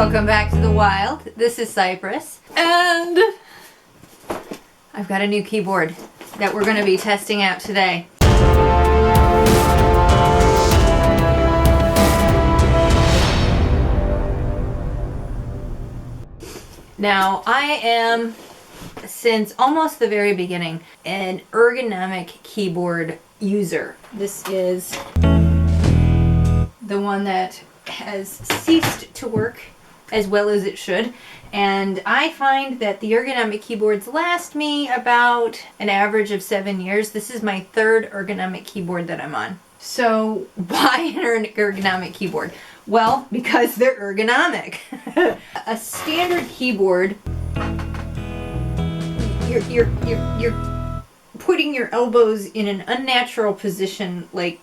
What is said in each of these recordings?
Welcome back to the wild. This is Cypris, and I've got a new keyboard that we're going to be testing out today. Now, I am, since almost the very beginning, an ergonomic keyboard user. This is the one that has ceased to work as well as it should, and I find that the ergonomic keyboards last me about an average of 7 years. This is my third ergonomic keyboard that I'm on. So why an ergonomic keyboard? Well, because they're ergonomic. A standard keyboard, you're putting your elbows in an unnatural position, like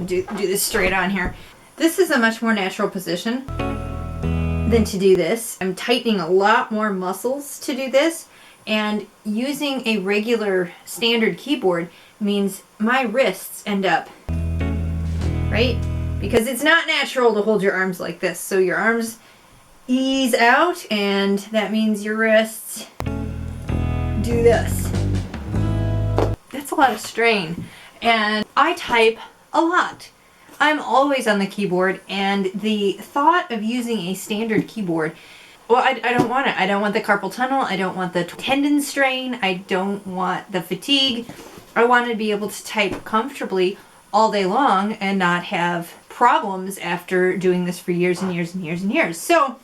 do this straight on here. This is a much more natural position than to do this. I'm tightening a lot more muscles to do this, and using a regular standard keyboard means my wrists end up, right? Because it's not natural to hold your arms like this. So your arms ease out, and that means your wrists do this. That's a lot of strain. And I type a lot. I'm always on the keyboard, and the thought of using a standard keyboard, well, I don't want it. I don't want the carpal tunnel. I don't want the tendon strain. I don't want the fatigue. I want to be able to type comfortably all day long and not have problems after doing this for years and years and years and years. So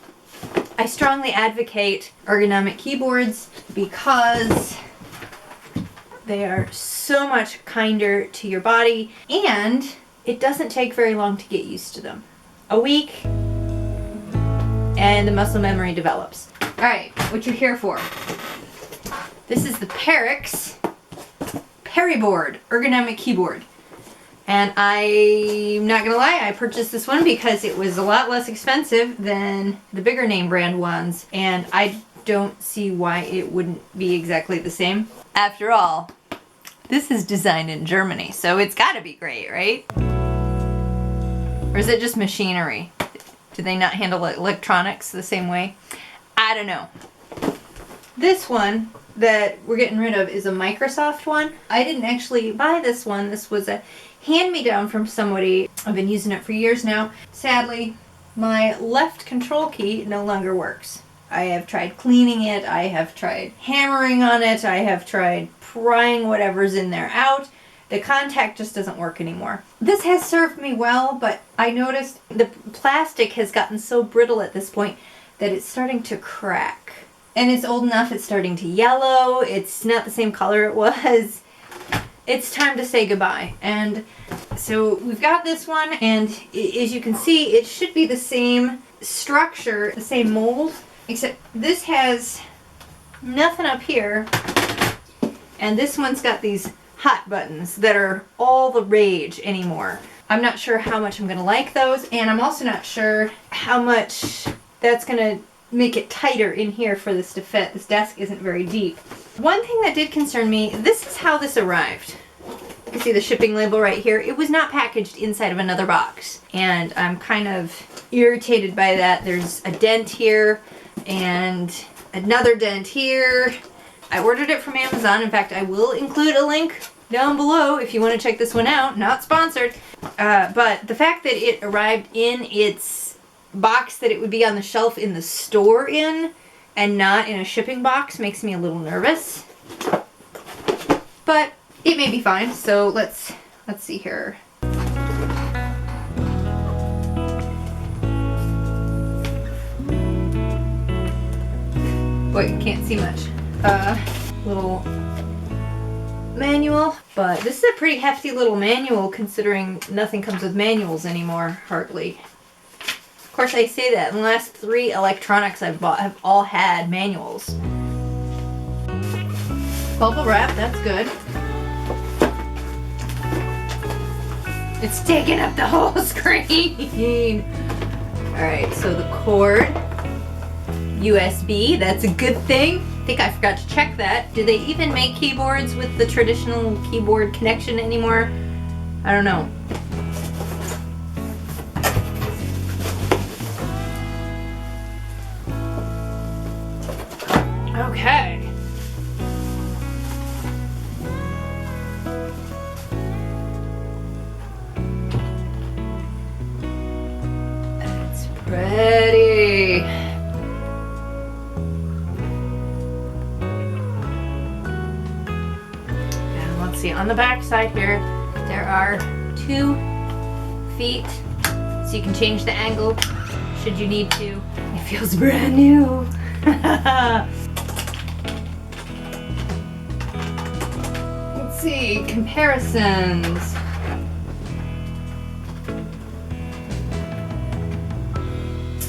I strongly advocate ergonomic keyboards because they are so much kinder to your body, and it doesn't take very long to get used to them. A week, and the muscle memory develops. Alright, what you're here for. This is the Perixx Periboard ergonomic keyboard. And I'm not gonna lie, I purchased this one because it was a lot less expensive than the bigger name brand ones, and I don't see why it wouldn't be exactly the same. After all, this is designed in Germany, so it's gotta be great, right? Or is it just machinery? Do they not handle electronics the same way? I don't know. This one that we're getting rid of is a Microsoft one. I didn't actually buy this one. This was a hand-me-down from somebody. I've been using it for years now. Sadly, my left control key no longer works. I have tried cleaning it. I have tried hammering on it. I have tried prying whatever's in there out. The contact just doesn't work anymore. This has served me well, but I noticed the plastic has gotten so brittle at this point that it's starting to crack. And it's old enough, it's starting to yellow. It's not the same color it was. It's time to say goodbye. And so we've got this one, and as you can see, it should be the same structure, the same mold, except this has nothing up here, and this one's got these hot buttons that are all the rage anymore. I'm not sure how much I'm gonna like those, and I'm also not sure how much that's gonna make it tighter in here for this to fit. This desk isn't very deep. One thing that did concern me, this is how this arrived. You can see the shipping label right here. It was not packaged inside of another box, and I'm kind of irritated by that. There's a dent here and another dent here. I ordered it from Amazon. In fact, I will include a link down below if you want to check this one out. Not sponsored. But the fact that it arrived in its box that it would be on the shelf in the store in, and not in a shipping box, makes me a little nervous. But it may be fine. So let's see here. Boy, can't see much. Little manual, but this is a pretty hefty little manual considering nothing comes with manuals anymore, hardly. Of course, I say that, and the last 3 electronics I've bought have all had manuals. Bubble wrap, that's good. It's taking up the whole screen. Alright, so the cord, USB, that's a good thing. I think I forgot to check that. Do they even make keyboards with the traditional keyboard connection anymore? I don't know. Ready. And let's see, on the back side here, there are 2 feet, so you can change the angle should you need to. It feels brand new. Let's see, comparisons.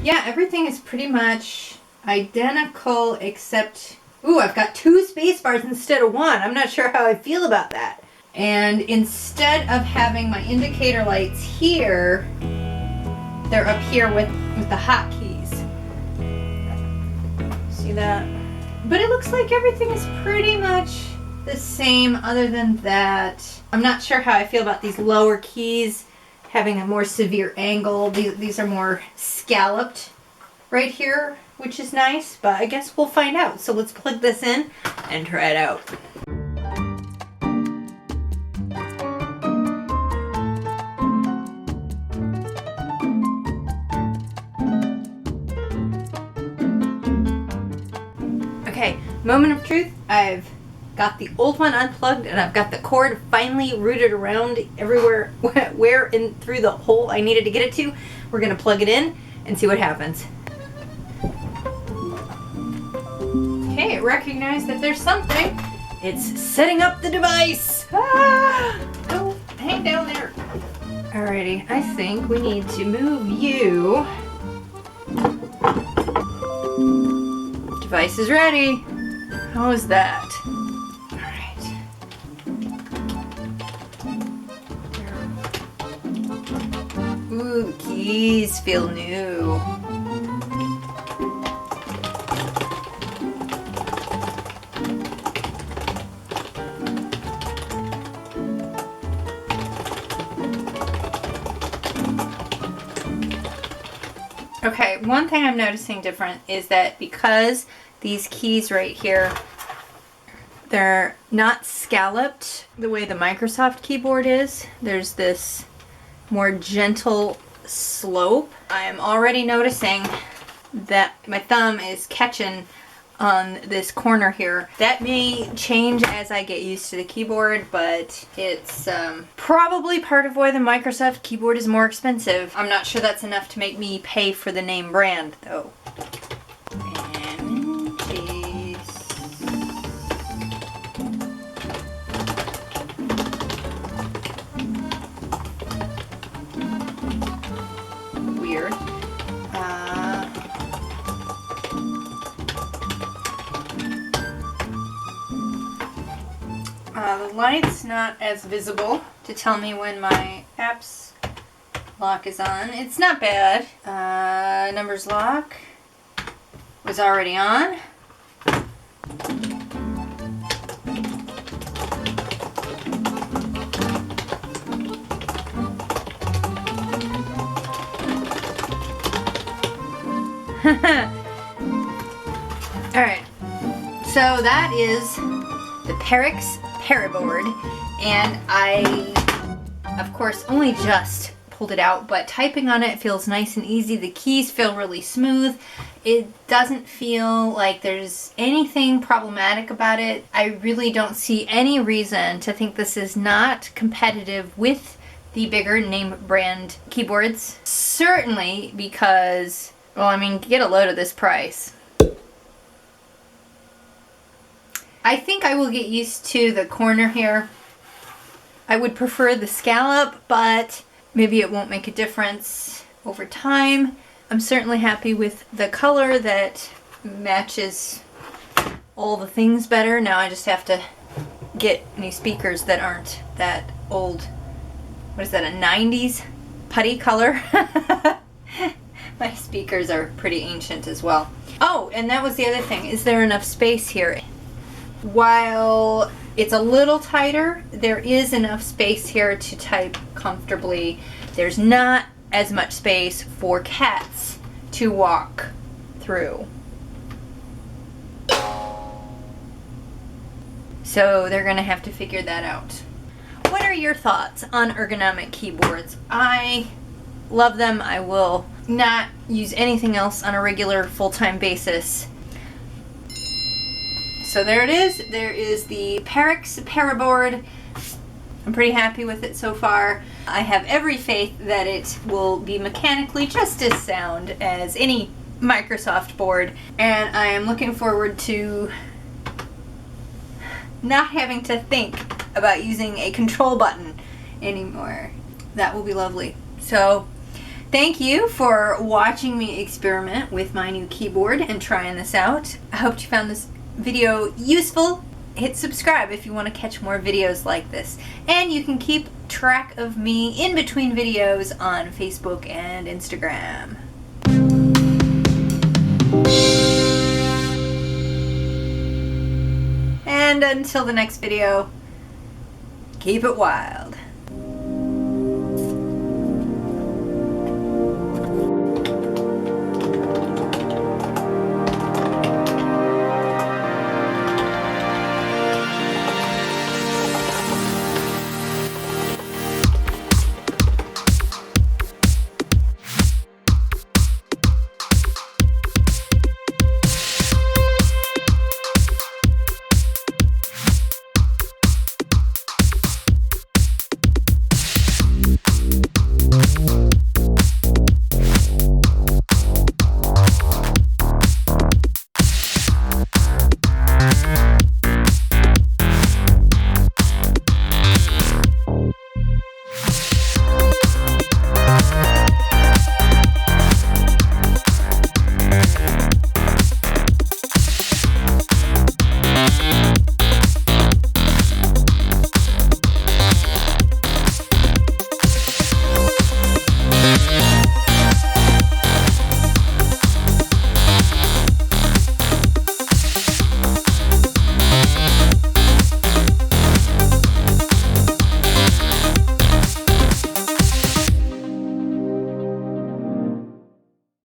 Yeah, everything is pretty much identical except, ooh, I've got 2 space bars instead of 1. I'm not sure how I feel about that. And instead of having my indicator lights here, they're up here with the hotkeys. See that? But it looks like everything is pretty much the same other than that. I'm not sure how I feel about these lower keys having a more severe angle. These are more scalloped right here, which is nice, but I guess we'll find out. So let's plug this in and try it out. Okay, moment of truth. I've got the old one unplugged and I've got the cord finally routed around everywhere where in through the hole I needed to get it to. We're gonna plug it in and see what happens. Okay, it recognized that there's something. It's setting up the device. Ah! Oh, hang down there. Alrighty, I think we need to move you. Device is ready. How is that? Ooh, the keys feel new. Okay, one thing I'm noticing different is that because these keys right here, they're not scalloped the way the Microsoft keyboard is. There's this more gentle slope. I am already noticing that my thumb is catching on this corner here. That may change as I get used to the keyboard, but it's probably part of why the Microsoft keyboard is more expensive. I'm not sure that's enough to make me pay for the name brand though. And cheese. Weird. The light's not as visible to tell me when my apps lock is on. It's not bad. Numbers lock was already on. Alright, so that is the Perixx Periboard, and I, of course, only just pulled it out, but typing on it feels nice and easy. The keys feel really smooth. It doesn't feel like there's anything problematic about it. I really don't see any reason to think this is not competitive with the bigger name brand keyboards. Certainly because, well, I mean, get a load of this price. I think I will get used to the corner here. I would prefer the scallop, but maybe it won't make a difference over time. I'm certainly happy with the color that matches all the things better. Now I just have to get new speakers that aren't that old. What is that, a 90s putty color? My speakers are pretty ancient as well. Oh, and that was the other thing. Is there enough space here? While it's a little tighter, there is enough space here to type comfortably. There's not as much space for cats to walk through. So they're gonna have to figure that out. What are your thoughts on ergonomic keyboards? I love them. I will not use anything else on a regular full-time basis. So there it is. There is the Perixx Periboard. I'm pretty happy with it so far. I have every faith that it will be mechanically just as sound as any Microsoft board, and I am looking forward to not having to think about using a control button anymore. That will be lovely. So thank you for watching me experiment with my new keyboard and trying this out. I hope you found this video useful. Hit subscribe if you want to catch more videos like this. And you can keep track of me in between videos on Facebook and Instagram. And until the next video, keep it wild.